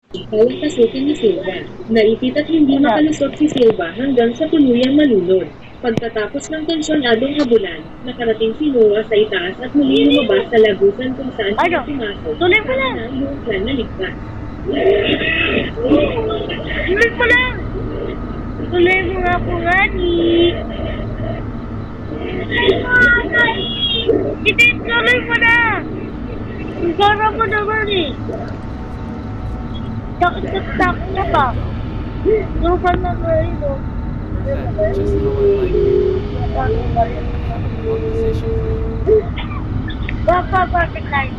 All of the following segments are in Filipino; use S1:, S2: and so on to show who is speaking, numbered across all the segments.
S1: Ikaw ang pasukin ni Silva. Naipit at hindi makalusot si Silva hanggang sa tuluyang malunod. Pagkatapos ng tensyonadong habulan, nakarating si Noah sa itaas at muli lumabas sa lagusan kung saan siya pumasok.
S2: Tuloy mo lang!
S1: Kasama ang buong clan na ligtas.
S2: Tuloy mo lang! Tuloy mo nga po, Rani! Hindi, tuloy mo na! Ang sarap mo naman eh! Takot na pa! Lupan na ba ito?
S3: Perfect, just how I like it. I have a conversation for you.
S2: Baka bakit tayo?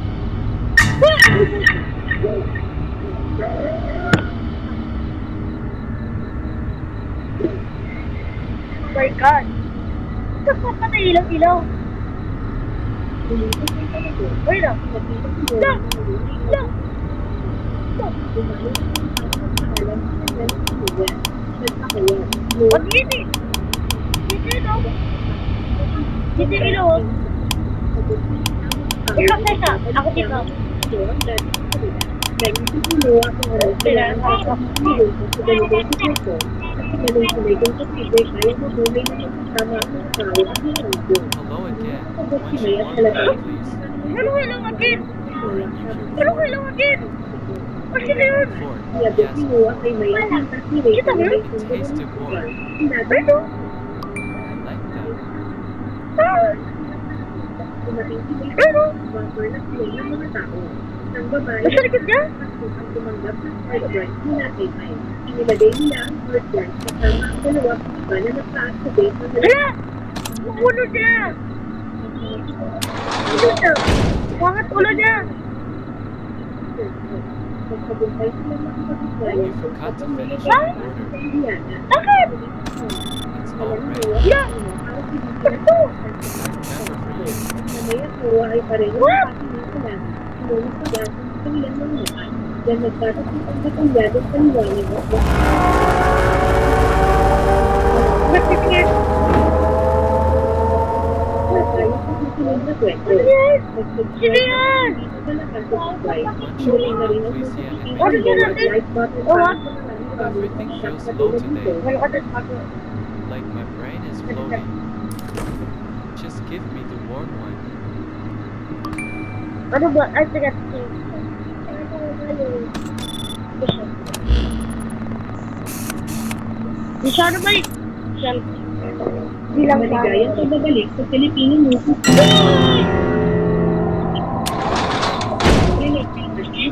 S2: Oh my God! Ito pa pa na ilaw-ilaw! Uy lang! Lang! Lang! Wag yun eh! Dito ito! Dito ilaw oh! Ikaw teka! Ako dito!
S1: Naisip ni Noah kung ano kailangan sa kapatid sa ganitong sitwasyon at sinalay-salay kung posible kaya mabuhay na magkasama ang mga tao at mga ito.
S3: Hello again.
S1: Pagod
S3: When
S1: si
S3: you
S1: May at
S3: want
S1: talaga
S3: one, please.
S2: Hello again!
S1: walang sabi
S2: Hello again! Ano yun?
S3: Four.
S1: Sinabi
S3: Yes,
S1: ni Noah kay May at hintas ni Ray
S2: Kita mo?
S1: na may sundo ng
S3: Tasted
S1: mga
S3: more.
S1: Sinabi
S2: Ano?
S3: I like that.
S2: Ah!
S1: dumating si May
S2: Ano?
S1: bumper na sila ng mga tao. Ang babae
S2: Nasa likod niya?
S1: at ang tumanggap ng hard drive mula kay May. Inilagay nila ang hard drive kasama ang dalawang iba na nagtaas sa base ng
S2: Hala! Ulo niya! Ulo niya! Wangat ulo niya!
S1: Magpagumpay sila makipag-isaya
S3: You forgot to finish
S2: Huh?
S3: your order.
S1: sa Indiana.
S2: Bakit?
S3: It's all
S1: Alam
S3: ready.
S1: mo,
S2: Yeah.
S1: ang
S2: Ito!
S3: Remember for you.
S1: na may asawa ay pareho ng pakinig sa langit. Sinunod sa gas ang kanilang mga mukha. Diyan nagtatapos ang detalyadong paliwanag at
S2: Nagpipigil!
S1: tayo sa susunod na kwento.
S2: Ano yan?
S1: Mag-subscribe
S2: Sino yan?
S1: dito sa lakas sa subscribe.
S3: Once
S1: Tuloy
S3: you
S1: na rin ang
S3: want, please
S1: notification
S2: Ano
S1: bell
S2: yan
S1: at
S2: natin?
S1: like button
S2: Oh,
S1: para
S2: what?
S1: sa maraming bagong
S3: Everything
S1: contact
S3: feels
S1: na
S3: low
S1: tulad
S3: today.
S1: nito.
S2: Wala ka dyan ako.
S3: Like my brain is floating. Just give me the warm one.
S2: Ano ba? Ay, sige. Masyado ba eh? Masyado. Bilang
S1: Maligayang pagbabalik sa Filipino Music.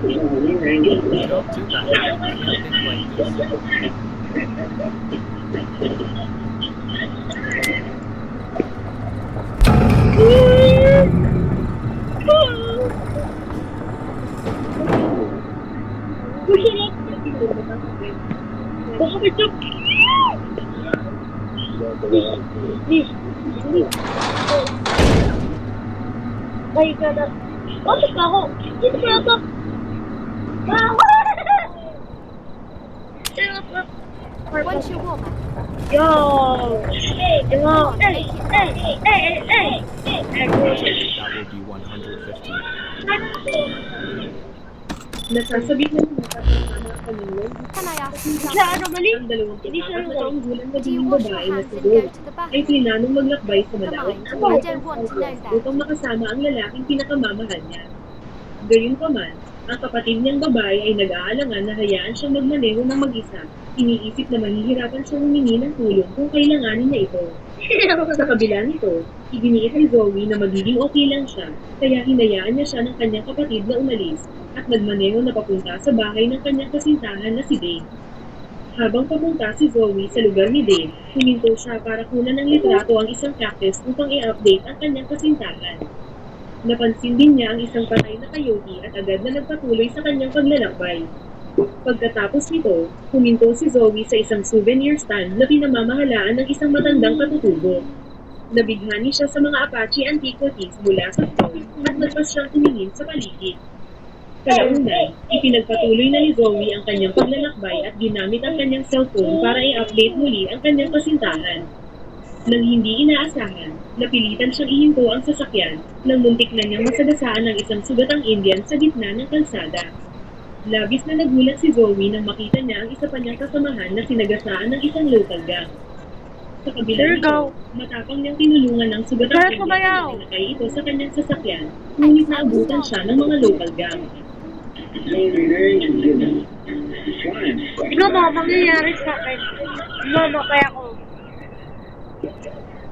S3: Don't do that. Nothing like this.
S2: Baka may joke. Please. Ay, kada. Bakit ba ako? Dito ba ako? Yo! Yo! Hey! Hey! Hey! Hey!
S3: That will be 150.
S1: Nasasabihan ng mga kasama ang kanilang
S2: Sa ano mali?
S1: ang 24
S2: Hindi siya
S1: na taong gulang na
S4: Do you
S1: bilang
S4: wash your
S1: babae na
S4: hands
S1: si
S4: and
S1: Rose
S4: go to the
S1: ay
S4: bathroom?
S1: pinanong maglakbay sa
S4: Come
S1: madawat
S4: on,
S1: na
S4: I
S1: American
S4: don't want to know
S1: Congress
S4: that.
S1: upang makasama ang lalaking pinakamamahal niya. Gayunpaman, ang kapatid niyang babae ay nag-aalangan na hayaan siyang magmaneho ng mag-isa. Iniisip na mahihirapan siyang humingi ng tulong kung kailanganin niya ito. Sa kabila nito, iginiit ni Zoe na magiging okay lang siya, kaya hinayaan niya siya ng kanyang kapatid na umalis at nagmaneho na papunta sa bahay ng kanyang kasintahan na si Dave. Habang papunta si Zoe sa lugar ni Dave, huminto siya para kunan ng litrato ang isang cactus upang i-update ang kanyang kasintahan. Napansin din niya ang isang patay na coyote at agad na nagpatuloy sa kanyang paglalakbay. Pagkatapos nito, huminto si Zoe sa isang souvenir stand na pinamamahalaan ng isang matandang katutubo. Nabighani siya sa mga Apache antiquities mula sa Troy at nagpas siyang tumingin sa paligid. Kalaunan, ipinagpatuloy na ni Zoe ang kanyang paglalakbay at ginamit ang kanyang cellphone para i-update muli ang kanyang kasintahan. Nang hindi inaasahan, napilitan siyang ihinto ang sasakyan nang muntik na niyang masagasaan ng isang sugatang Indian sa gitna ng kalsada. Labis na nagulat si Zoe nang makita niya ang isa pa niyang kasamahan na sinagasaan ng isang local gang. Sa kabila
S2: There you
S1: nito,
S2: go.
S1: matapang niyang tinulungan ng sugatang
S2: Kaya
S1: Indian
S2: sumayaw.
S1: na pinakay ito sa kanyang sasakyan, ngunit naabutan siya ng mga local gang.
S2: Tignan mo, mangyayari sa akin. Mamatay ako.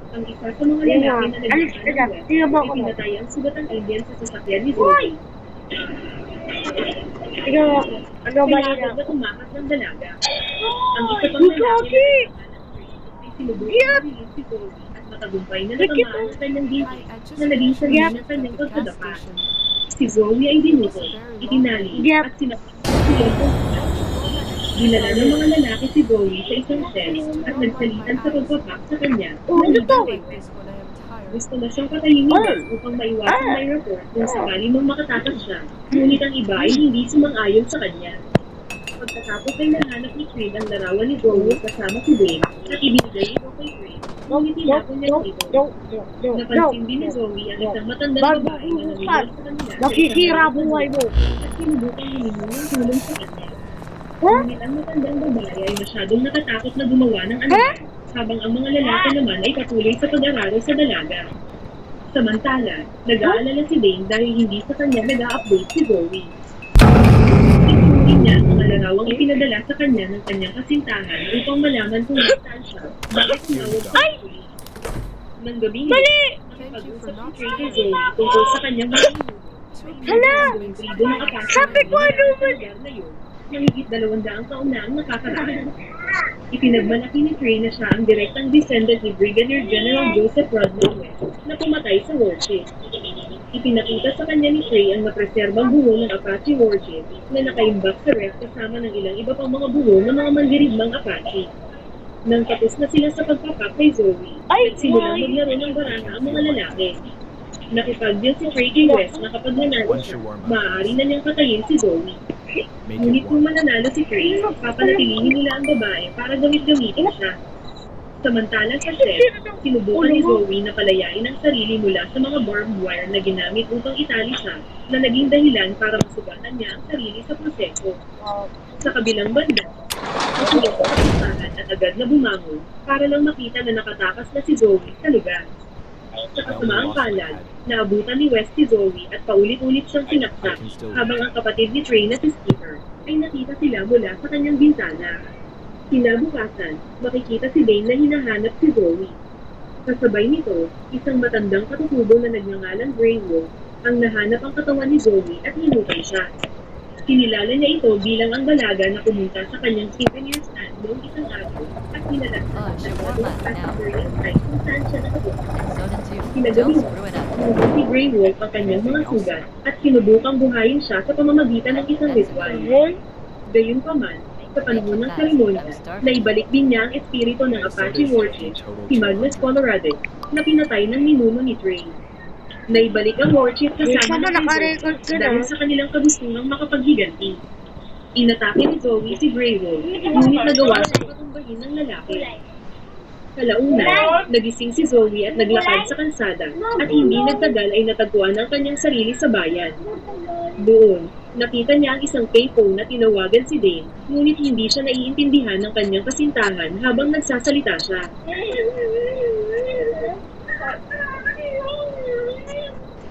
S1: Ang isa sa mga
S2: Tingnan
S1: lalaki
S2: mo.
S1: na
S2: Alis ka dyan.
S1: nagkakalang
S2: Tingnan mo ako.
S1: ipinatay ang sugatang Indian sa sasakyan ni Zoe.
S2: Tignan mo ako. Ano ba
S1: Kaya
S2: nila?
S1: agad na tumakas ng dalaga. Ang isa pang
S2: Good
S1: lalaki
S2: jockey!
S1: ay sinubukan
S2: Yep.
S1: na release si Zoe at matagumpay na
S2: Nagkita.
S1: natamaan ang kanyang dingding
S3: Hi, I just
S1: na naging
S3: finished
S1: sanhi
S3: my
S1: ng
S3: shift
S1: kanyang
S3: at the gas
S1: pagkadapa.
S3: station.
S1: Si Zoe ay dinukot, itinali,
S2: Yep.
S1: at sinapit Dinala ng mga lalaki si Zoe sa isang cell at nagsalitan sa pagpapak sa kanya.
S2: Oh, ano to?
S3: Like this when I am tired.
S1: Gusto na siyang patayin ni Bess upang maiwasan may report kung sakali mang makatakas siya, ngunit ang iba ay hindi sumang-ayon sa kanya. Pagkatapos ay nahanap ni Creed ang larawan ni Zoe kasama si Wayne at ibinigay ito kay Creed, ngunit tinapon niya ito. Napansin din ni Zoe ang isang matandang babae na nangyayari sa kanila.
S2: Nakikira buhay mo.
S1: At sinubukang humingi ng tulong sa kanya.
S2: Ha?
S1: Ngunit ang matandang babae ay masyadong natatakot na gumawa ng anuman, habang ang mga lalaki naman ay patuloy sa pag-araro sa dalaga. Samantala, nag-aalala si Dane dahil hindi sa kanya nag-a-update si Zoe. Ituring niya ang mga larawang ipinadala sa kanya ng kanyang kasintahan upang malaman kung nasaan siya, bakit tumawag sa pulis. Nang gabing
S2: Mali!
S1: nakipag-usap si Trey kay Zoe tungkol sa kanyang mga
S2: Hala!
S1: tribo ng apartment
S2: Sabi ko, ano ba?
S1: na yun, na higit 200 taon na ang nakakaraan. Ipinagmalaki ni Trey na siya ang direktang descendant ni Brigadier General Joseph Rodman West na pumatay sa warship. Ipinakita sa kanya ni Trey ang napreserbang bungo ng Apache warship na nakaimbak sa ref kasama ng ilang iba pang mga bungo ng mga mandirigmang Apache. Nang tapos na sila sa pagpapak kay Zoe,
S2: Ay,
S1: nagsimulang
S2: ay.
S1: maglaro ng baranga ang mga lalaki. Nakipag-deal si Trey kay West na kapag nanalo
S3: Once
S1: siya,
S3: you're warm up.
S1: maaari na niyang patayin si Zoe.
S3: Make
S1: Ngunit
S3: it
S1: kung
S3: warm.
S1: mananalo si Trey, papanatilihin nila ang babae para gamit-gamitin siya. Samantalang sa set, sinubukan ni Zoe na palayain ang sarili mula sa mga barbed wire na ginamit upang itali siya na naging dahilan para masugatan niya ang sarili sa proseso. Sa kabilang banda, natulog sa kapistahan at agad na bumangon para lang makita na nakatakas na si Zoe sa lugar. Sa kasamaang palad, naabutan ni West si Zoe at paulit-ulit siyang sinaksak habang ang kapatid ni Trey na si Skipper ay nakita sila mula sa kanyang bintana. Kinabukasan, makikita si Dane na hinahanap si Zoe. Kasabay nito, isang matandang katutubo na nagngangalang Grey Wolf ang nahanap ang katawan ni Zoe at hinukay siya. Kinilala niya ito bilang ang dalaga na pumunta sa kanyang souvenir stand noong isang araw at kinalagsan sa nagdadong at Korean site kung saan siya nakapunta. Kinagabi mo, hinubog ni Grey Wolf ang kanyang mga sugat at sinubukang buhayin siya sa pamamagitan ng isang ritual. Gayunpaman, sa panahon ng seremonya, naibalik din niya ang espiritu ng Apache warship, si Magnus Colorado, na pinatay ng ninuno ni Trey. Naibalik ang warship kasama
S2: Sama
S1: ng
S2: naka-record ka na.
S1: dahil sa kanilang kagustuhang makapaghiganti. Inatake ni Zoe si Grey Wolf, ngunit nagawa siyang patumbahin ng lalaki. Kalauna, nagising si Zoe at naglakad sa kalsada at hindi nagtagal ay natagpuan ang kanyang sarili sa bayan. Doon, nakita niya ang isang payphone na tinawagan si Dane, ngunit hindi siya naiintindihan ng kanyang kasintahan habang nagsasalita siya.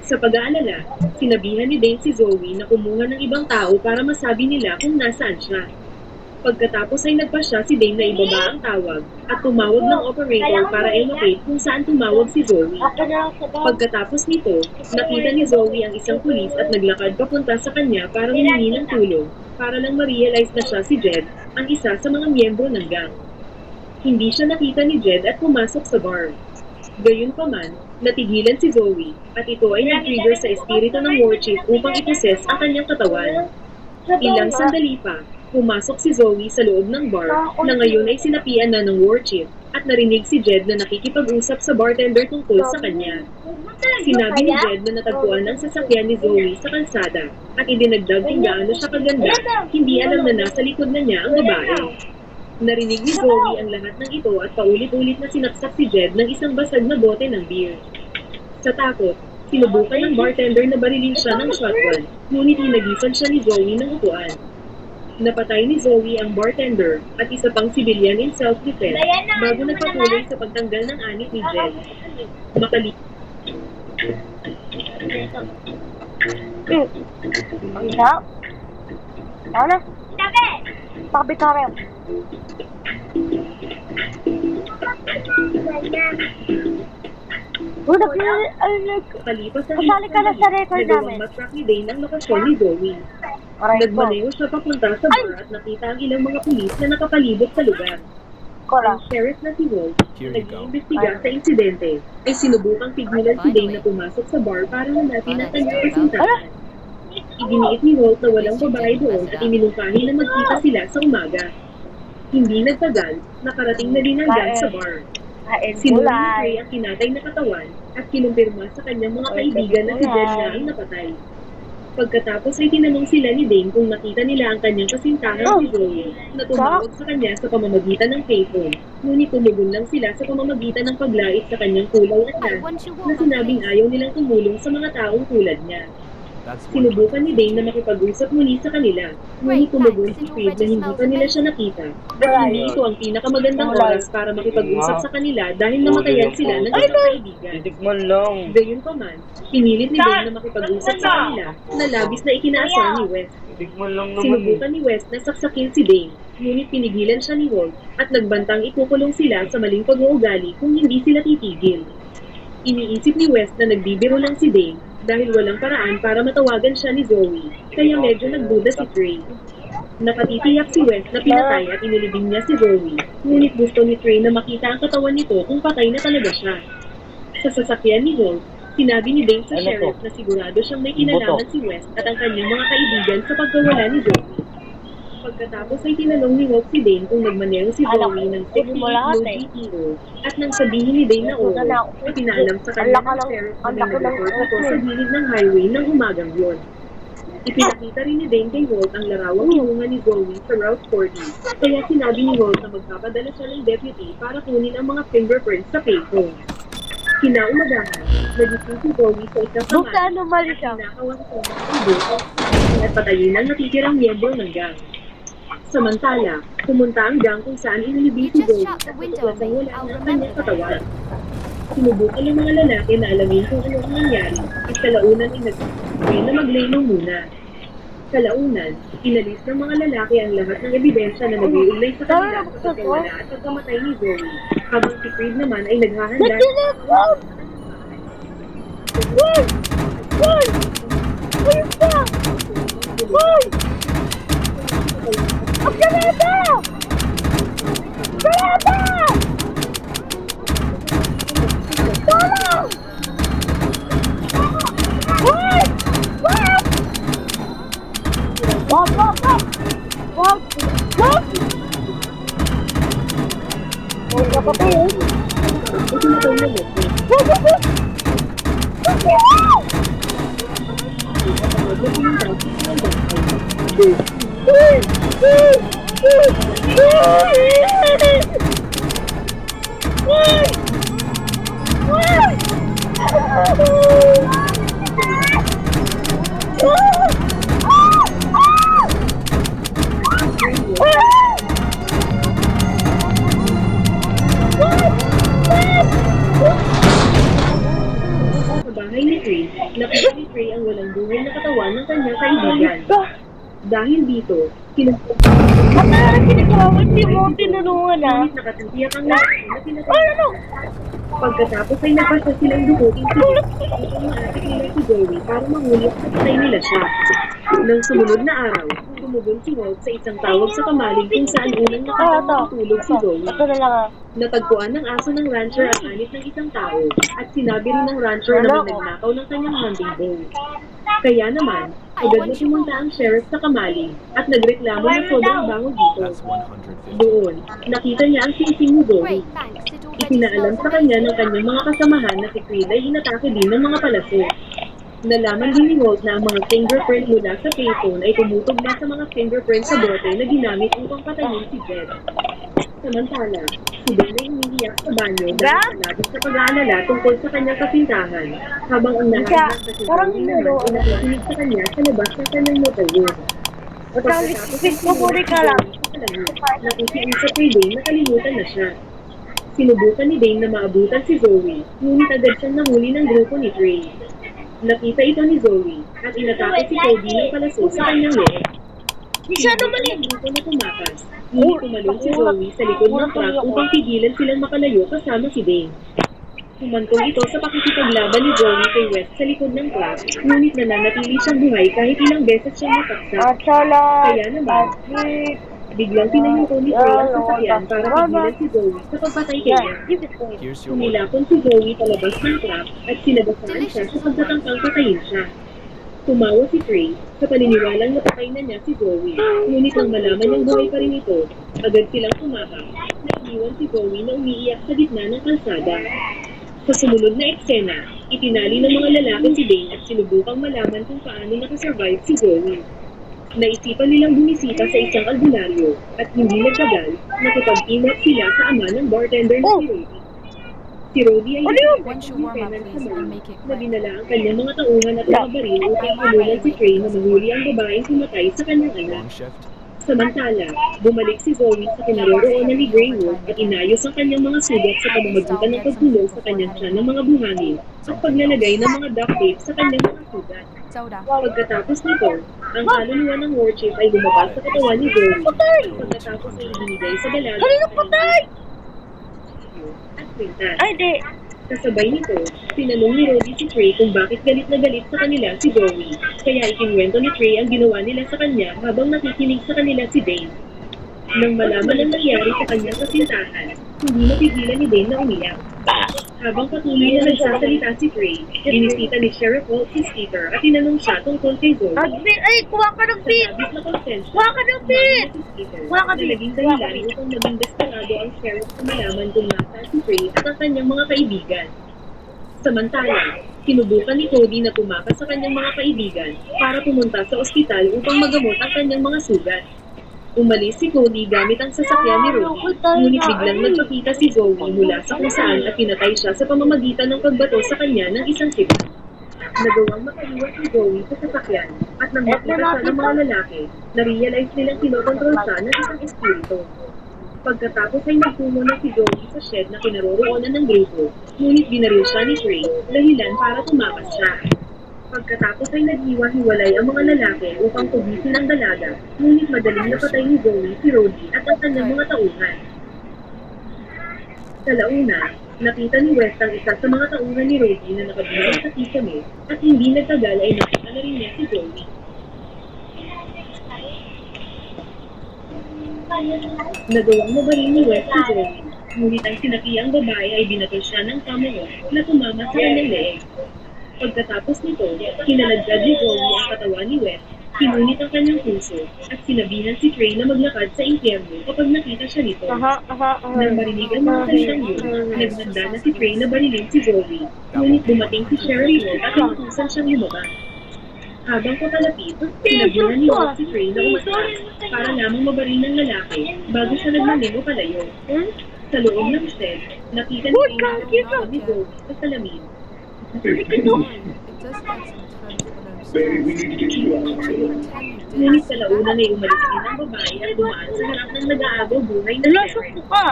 S1: Sa pag-aalala, sinabihan ni Dane si Zoe na kumuha ng ibang tao para masabi nila kung nasaan siya. Pagkatapos ay nagpasya si Dane na ibaba ang tawag at tumawag ng operator para i-locate kung saan tumawag si Zoe. Pagkatapos nito, nakita ni Zoe ang isang pulis at naglakad papunta sa kanya para humingi ng tulong, para lang ma-realize na siya si Jed, ang isa sa mga miyembro ng gang. Hindi siya nakita ni Jed at pumasok sa bar. Gayunpaman, natigilan si Zoe at ito ay nag-trigger sa espiritu ng warship upang iposes ang kanyang katawan. Ilang sandali pa, pumasok si Zoe sa loob ng bar na ngayon ay sinapian na ng warship at narinig si Jed na nakikipag-usap sa bartender tungkol sa kanya. Sinabi ni Jed na natagpuan ang sasakyan ni Zoe sa kalsada at idinagdag kung gaano siya kaganda, hindi alam na nasa likod na niya ang babae. Narinig ni Zoe ang lahat ng ito at paulit-ulit na sinaksak si Jed ng isang basag na bote ng beer. Sa takot, sinubukan ng bartender na barilin siya ng shotgun, ngunit hinagisan siya ni Zoe ng upuan. Napatay ni Zoe ang bartender at isa pang civilian in self-defense
S2: Diana,
S1: bago
S2: ano mo
S1: nagpatuloy
S2: naman?
S1: sa pagtanggal ng anit ni Jen. Makalipas
S4: Ang sarap. Ano?
S2: Sabi!
S4: Pakabit na kayo. Uy,
S1: ang
S4: Kasali ka na sa record namin.
S1: matrack ni Dane ang lokasyon ni Zoe.
S4: Aray ko.
S1: Nagmaneho siya papunta sa bar at nakita ang ilang mga pulis na nakapalibot sa lugar.
S4: Kola.
S1: Ang sheriff na si Wolf,
S3: Here you go.
S1: nag-iimbestiga sa insidente, ay sinubukang pigilan si Dane na pumasok sa bar para hanapin ang kanyang kasintahan. Iginiit ni Wolf na walang babae doon at inilungkahi na magkita sila sa umaga. Hindi nagtagal, nakarating na din ang gang sa bar.
S4: Kain
S1: Sinuri ni
S4: gulay.
S1: Trey ang kinatay na katawan at kinumpirma sa kanyang mga kaibigan na si Jed na ang napatay. Pagkatapos ay tinanong sila ni Dane kung nakita nila ang kanyang kasintahan si Zoe na tumawag sa kanya sa pamamagitan ng payphone. Ngunit tumugon lang sila sa pamamagitan ng paglait sa kanyang kulay at lahat na sinabing ayaw nilang tumulong sa mga taong tulad niya.
S3: That's
S1: Sinubukan ni Dane na makipag-usap muli sa kanila, ngunit tumugon si Creed na hindi pa nila siya nakita. At hindi ito ang pinakamagandang oras para makipag-usap sa kanila dahil namatayan sila ng isang kaibigan.
S5: Titikman lang.
S1: Gayunpaman, pinilit ni Dane na makipag-usap sa kanila na labis na ikinaasar ni West.
S5: Titikman lang naman.
S1: Sinubukan ni West na saksakin si Dane, ngunit pinigilan siya ni Wolf at nagbantang ikukulong sila sa maling pag-uugali kung hindi sila titigil. Iniisip ni West na nagbibiro lang si Dane dahil walang paraan para matawagan siya ni Zoe, kaya medyo nagduda si Trey. Nakatitiyak si West na pinatay at inilibing niya si Zoe, ngunit gusto ni Trey na makita ang katawan nito kung patay na talaga siya. Sa sasakyan ni Wolf, sinabi ni Dane sa
S5: Ano
S1: sheriff
S5: to?
S1: na sigurado siyang may kinalaman si West at ang kanyang mga kaibigan sa pagkawala ni Zoe. Pagkatapos ay tinanong ni Wolf si Dane kung nagmaneho si
S4: Alam
S1: Zoe
S4: ko,
S1: ng
S4: kunin mo lahat
S1: 58
S4: eh.
S1: GTO at nang sabihin ni Dane na oo,
S4: Wala na ako.
S1: ay pinaalam sa
S4: Ang
S1: kanya
S4: laki
S1: ng
S4: ng-
S1: sheriff na
S4: ang
S1: may
S4: laki ng
S1: nag-report ako
S4: open.
S1: sa gilid ng highway ng umagang yon. Ipinakita rin ni Dane kay Walt ang larawang iunga ni Zoe sa Route 40, kaya sinabi ni Walt na magpapadala siya ng deputy para kunin ang mga fingerprints sa payphone. Kinaumagahan, nagising si Zoe sa isang
S4: Bukta
S1: kamay
S4: anomaly
S1: at
S4: siya.
S1: kinakawan sa mga ibo at patayin ang natitirang miyembro ng gang. Samantala, pumunta ang gang kung saan inilibing si
S6: You just
S1: Zoe
S6: shut the
S1: at
S6: window,
S1: kasang
S6: mate.
S1: wala
S6: I'll
S1: ng
S6: remember
S1: kanyang
S6: that.
S1: katawan. Sinubukan ng mga lalaki na alamin kung ano ang nangyari at kalaunan ay nagsasabi na magleno muna. Kalaunan, inalis ng mga lalaki ang lahat ng ebidensya na nag-iugnay sa kanila sa pagkawala at pagkamatay ni Zoe, habang si Creed naman ay naghahanda
S4: Nagtinigwag! Uy! Uy! Ayun pa! Uy! Ang granada! Granada! Tulong! Uy! Wag! Wag! Wag! Wag! Wag! Huwag ka pa to, eh. Wag! Wag! Wag!
S1: Sa bahay ni Trey, nakita ni Trey ang walang buhay na katawan ng kanyang kaibigan. Dahil dito,
S4: At na pinagawa, hindi mo tinulungan, ha?
S1: ngunit nakatitiyak ang lalaki na pinatay.
S4: Ano?
S1: Pagkatapos ay napasa silang dukutin si Dave upang maatik nila si Zoe para mangulit sa patay nila siya. Nang sumunod na araw, tumugon si Walt sa isang tawag sa kamalig kung saan unang nakatulog si Zoe.
S4: Ito na lang, ha?
S1: Natagpuan ng aso ng rancher ang anit ng isang tao at sinabi rin ng rancher na may nagnakaw ng kanyang hunting bow. Kaya naman, agad na pumunta ang sheriff sa kamalig at nagreklamo na sobrang bango dito.
S3: That's 150.
S1: Doon, nakita niya ang singsing ni Zoe.
S6: Great, thanks. It already
S1: Ipinaalam
S6: smells
S1: sa kanya
S6: amazing.
S1: ng kanyang mga kasamahan na si Creed ay inatake din ng mga palaso. Nalaman din ni Walt na ang mga fingerprint mula sa payphone ay tumutugma sa mga fingerprint sa bote na ginamit upang patayin si Jed. Samantala, si Ben ay umiiyak sa banyo dahil sa labis na pag-aalala tungkol sa kanyang kasintahan, habang ang nahanap na si
S4: Parang
S1: Zoe naman ay nakikinig sa kanya sa labas ng kanyang motorway. Pagkatapos
S4: Wait, mabuti ka lang.
S1: nakikiusap kay Dane na kalimutan na siya. Sinubukan ni Dane na maabutan si Zoe, ngunit agad siyang nahuli ng grupo ni Trey. Nakita ito ni Zoe, at inatake si Cody ng palaso sa kanyang leeg.
S4: Masyado mali.
S1: Ang grupo na tumakas, ngunit tumalon si Zoe sa likod ng truck upang pigilan silang makalayo kasama si Dane. Humantong ito sa pakikipaglaban ni Zoe kay West sa likod ng truck, ngunit nananatili siyang buhay kahit ilang beses siyang nasaksak.
S4: Achala.
S1: Kaya naman, biglang pinahinto ni Trey ang sasakyan para pigilan si Zoe sa pagpatay kay West.
S3: Here's your order.
S1: Kumilapon si Zoe palabas ng truck at sinabasaan siya sa pagtatangkang patayin siya. Tumawa si Trey sa paniniwalang napatay na niya si Zoe. Ngunit nang malaman niyang buhay pa rin ito, agad silang tumakas. Naiiwan si Zoe na umiiyak sa gitna ng kalsada. Sa sumunod na eksena, itinali ng mga lalaki si Dane at sinubukang malaman kung paano nakasurvive si Zoe. Naisipan nilang bumisita sa isang albularyo at hindi nagtagal, nakipag-team up sila sa ama ng bartender na si Rody. Si Rody ay
S5: One shawarma, please, and make it
S1: na
S5: quick.
S1: dinala ang kanyang mga tauhan at mga baril upang hamulan si Trey na mahuli ang babaeng pumatay sa kanyang anak.
S3: Wrong shift.
S1: Samantala, bumalik si Zoe sa kinaroroonan ni Grey Wolf at inayos ang kanyang mga sugat sa pamamagitan ng pagtulong sa kanyang tiyan ng mga buhangin at paglalagay ng mga duct tape sa kanyang mga sugat.
S5: Soda.
S1: Pagkatapos nito, ang kaluluwa ng warchip ay lumabas sa katawan ni Zoe. Pagkatapos ay ibinigay sa dalaga
S4: Kanino patay?
S1: at kwintas.
S4: Ay, di.
S1: Kasabay nito, tinanong ni Rody si Trey kung bakit galit na galit sa kanila si Zoe. Kaya ikinwento ni Trey ang ginawa nila sa kanya habang nakikinig sa kanila si Dane. Nang malaman ang nangyari sa kanyang kasintahan, hindi napigilan ni Dane na umiyak. Habang patuloy na nagsasalita si Trey, binisita ni Sheriff Walt si Skeeter at tinanong siya tungkol kay Zoe.
S4: Ay, kuha ka ng
S1: Sa
S4: pin.
S1: labis na konsensya,
S4: Kuha ka ng pin. Kuha ka,
S1: na
S4: Pete.
S1: naging dahilan upang maging desperado ang sheriff na malaman kung nasaan si Trey at ang kanyang mga kaibigan. Samantala, sinubukan ni Cody na tumakas sa kanyang mga kaibigan para pumunta sa ospital upang magamot ang kanyang mga sugat. Umalis si Cody gamit ang sasakyan ni Rody, ngunit biglang nagpakita si Zoe mula sa kung saan at pinatay siya sa pamamagitan ng pagbato sa kanya ng isang sipa. Nagawang makaiwas si Zoe sa sasakyan at nang makita siya ng mga lalaki, na-realize nilang kinokontrol siya ng isang espiritu. Pagkatapos ay nagtungo na si Zoe sa shed na kinaroroonan ng grupo, ngunit binaril siya ni Trey, dahilan para tumakas siya. Pagkatapos ay naghiwa-hiwalay ang mga lalaki upang tugisin ang dalaga, ngunit madaling napatay ni Zoe si Rody at ang kanyang mga tauhan. Sa launa, nakita ni West ang isa sa mga tauhan ni Rody na nakabilang sa kisame at hindi nagtagal ay nakita na rin niya si Zoe. Nagawang mabaril ni West si Zoe, ngunit ang sinakiyang babae ay binato siya ng kamero na tumama sa kanyang leeg. Pagkatapos nito, kinaladkad ni Zoe ang katawan ni West, kinunit ang kanyang puso, at sinabihan si Trey na maglakad sa impyerno kapag nakita siya nito. Nang marinig ang mga salitang yun, naghanda na si Trey na barilin si Zoe, ngunit dumating si Sheriff Walt at inutusan siyang lumabas. Habang papalapit, sinabihan ni Walt si Trey na umatras para lamang mabaril ng lalaki bago siya nagmaneho palayo. Sa loob ng shed, nakita ni Trey na ang ni Zoe sa salamin.
S5: It does add some time for them. Pretend you
S1: Ngunit
S5: did.
S1: sa launan ay umalis din ang babae at dumaan sa harap ng nag-aagaw buhay na
S4: Lasok
S1: sheriff.
S4: ko ka.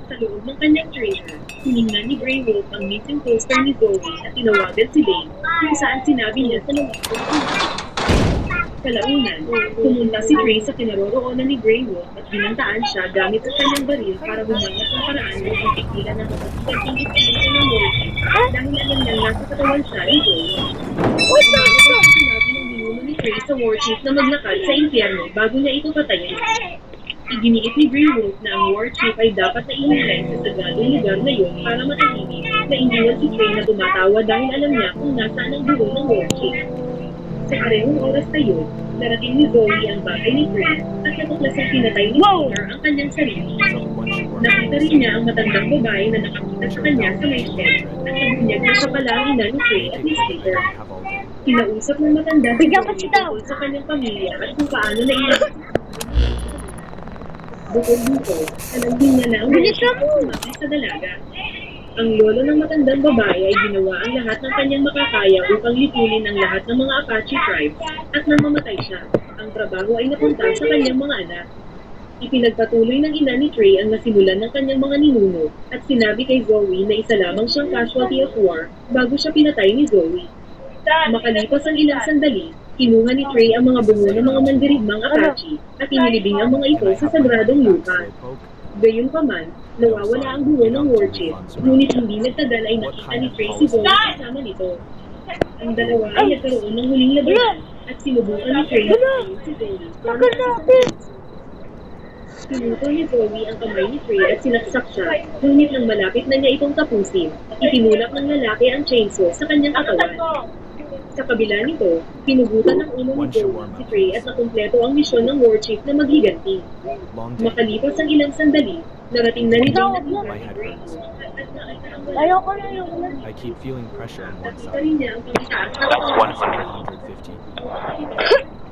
S1: Sa loob ng kanyang trailer, hiningnan ni Grey Wolf ang missing poster ni Zoe at tinawagan si Dane kung saan sinabi niya sa loob ng Sa launan, pumunta si Trey sa kinaroroonan ni Grey Wolf at binantaan siya gamit ang kanyang baril para bumangat ng paraan upang pigilan ang kapasigang espiritu ng Lord dahil alam niyang nasa katawan siya ni Zoe. Sinabi ng binuno ni Trey sa warship na maglakad sa impyerno bago niya ito patayin. Iginiit ni Grey Wolf na ang warship ay dapat na ihihay sa sagadong lugar na yun para matahimik na iniwan si Trey na tumatawa dahil alam niya kung nasaan ang dulo ng warship. Sa parehong oras na yun, narating ni Zoe ang bahay ni Trey at natuklasang pinatay ni Peter ang kanyang sarili. Nakita rin niya ang matandang babae na nakakita sa kanya sa may shed at nabunyag na siya pala ang ina ni Trey at ni Peter. Kinausap ng matanda si
S4: Bigyan ko
S1: Zoe
S4: si Dao.
S1: tungkol sa kanyang pamilya at kung paano nailang. Bukod dito, alam din niya na ang
S4: Bilisan mo.
S1: sumaki sa dalaga. Ang lolo ng matandang babae ay ginawa ang lahat ng kanyang makakaya upang lipunin ang lahat ng mga Apache tribes at nang mamatay siya. Ang trabaho ay napunta sa kanyang mga anak. Ipinagpatuloy ng ina ni Trey ang nasimulan ng kanyang mga ninuno at sinabi kay Zoe na isa lamang siyang casualty of war bago siya pinatay ni Zoe. Makalipas ang ilang sandali, kinuha ni Trey ang mga bungo ng mga mandirigmang Apache at inilibing ang mga ito
S3: Can I
S1: sa
S3: have my
S1: sagradong
S3: knife back,
S1: lupa.
S3: Slowpoke?
S1: Gayunpaman, nawawala ang buo ng warchip, ngunit hindi nagtagal ay nakita ni Trey si Zoe kasama nito. Ang dalawa ay nagkaroon ng huling labanan at sinubukan ni Trey na patayin si Zoe.
S4: Tagal natin.
S1: Pinutol ni Zoe ang kamay ni Trey at sinaksak siya, ngunit nang malapit na niya itong tapusin, itinulak ng lalaki ang chainsaw sa kanyang katawan. Sa kabila nito, pinugutan ng ulo ni Zoe si Trey at nakumpleto ang misyon ng warchip na maghiganti.
S3: Long day.
S1: Makalipas ang ilang sandali, narating na ni Jane ang
S3: My
S1: lugar ni
S3: head
S1: Trey.
S3: hurts.
S4: Ayoko na yung
S3: I keep feeling pressure on one
S1: Pa
S3: side.
S1: rin niya ang pagkitaas ng
S3: That's
S1: katawan.
S3: 150.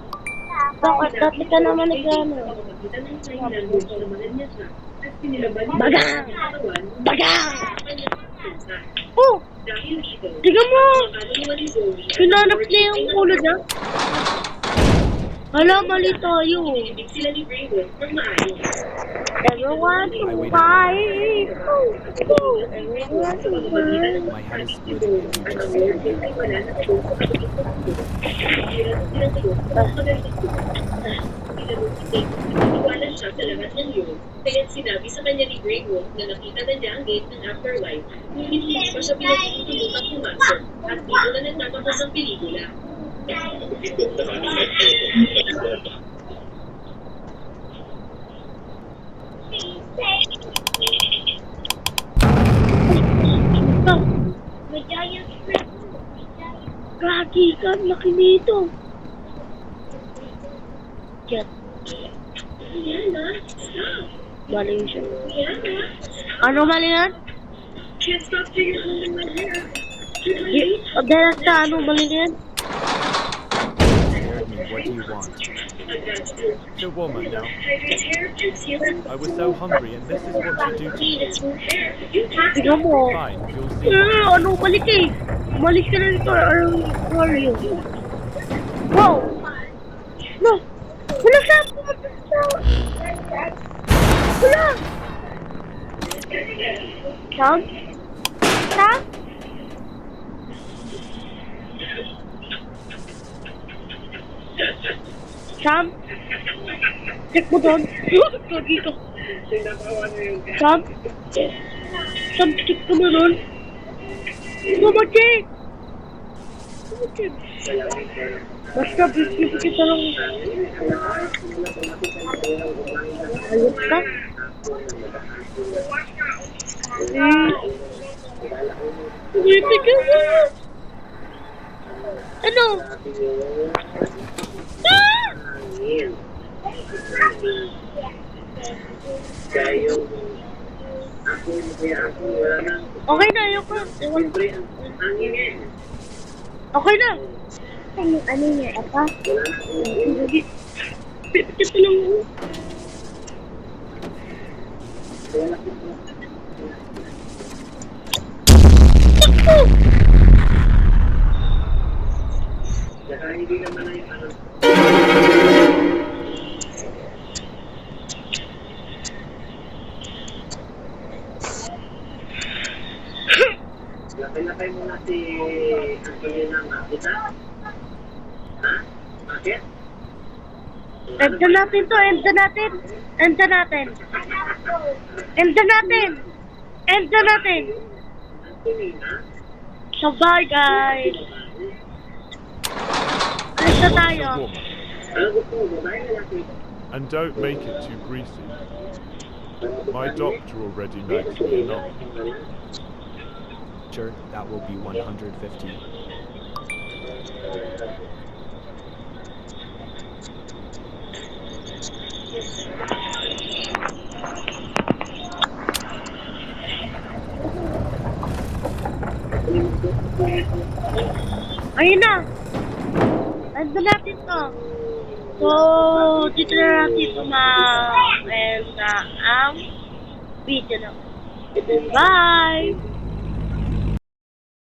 S4: Bakit dati ka naman nagano?
S1: Pagkakita ng Thailand, gusto niya siya at pinilaban niya
S4: Baga!
S1: ang kanyang katawan
S4: Baga!
S1: sa kanyang pusa.
S4: Oh!
S1: Dahil dito,
S4: Tiga mo!
S1: kaluluwa ni Zoe at
S4: Pinanap
S1: ang
S4: niya yung ulo niya. Hala, mali tayo.
S1: Ibig sila ni Greywood ng maayos.
S4: Everyone to
S3: I waited
S4: fight!
S1: Everyone sa pamamagitan ng
S3: My head is splitting into
S1: at
S3: just
S1: ang
S3: a
S1: warchip
S3: bit.
S1: ay wala na ito sa pagiging tatlo. Hirap silang ito sa magandang tuwa. Tinanong si Kate, iniwanan siya sa lahat ng yun. Kaya sinabi sa kanya ni Greywood na nakita na niya ang gate ng afterlife. Ngunit hindi pa siya pinagtutulutang pumasok at dito na nagtatapos ang pelikula.
S4: Ito. May giant squid. Gagi ka, laki nito. Jet.
S1: Yana, stop!
S4: Mali siya.
S1: Yana,
S4: Ano mali yan?
S1: can't stop till you're holding my hair.
S4: Dahil sa ano mali yan?
S3: Scared me. What do you want? It's a woman now. I was so hungry, and this is what you do to me.
S4: Tignan mo.
S3: Fine, you'll see.
S4: Ano balik eh? Balik ka na nito. Where are you? Wow! No! Wala siya! Pumunta siya! Wala! Sam? Sam? Sam? Check mo doon. Lagi ka. Sam? Sam, check ka mo doon. Tumacheck! Tumacheck. Basta, bisip kita lang. Ayos ka? Bisip ka mo. Ano? Ah! Okay na, ayoko. Okay na. Ano niya, apa? Sige. Pipit lang mo.
S6: Lapay mo na si Antonina Makita? Ha? Bakit?
S4: End na natin to, end na natin. End na natin. End na natin. End na natin.
S6: Antonina?
S4: So bye guys. Alis na tayo.
S6: Ano gusto mo? Babae na laki?
S7: And don't make it too greasy. My doctor already knows me enough.
S3: Sure, that will be 150.
S4: Ayun na. End na natin to. So, dito na natin ang video na. Bye!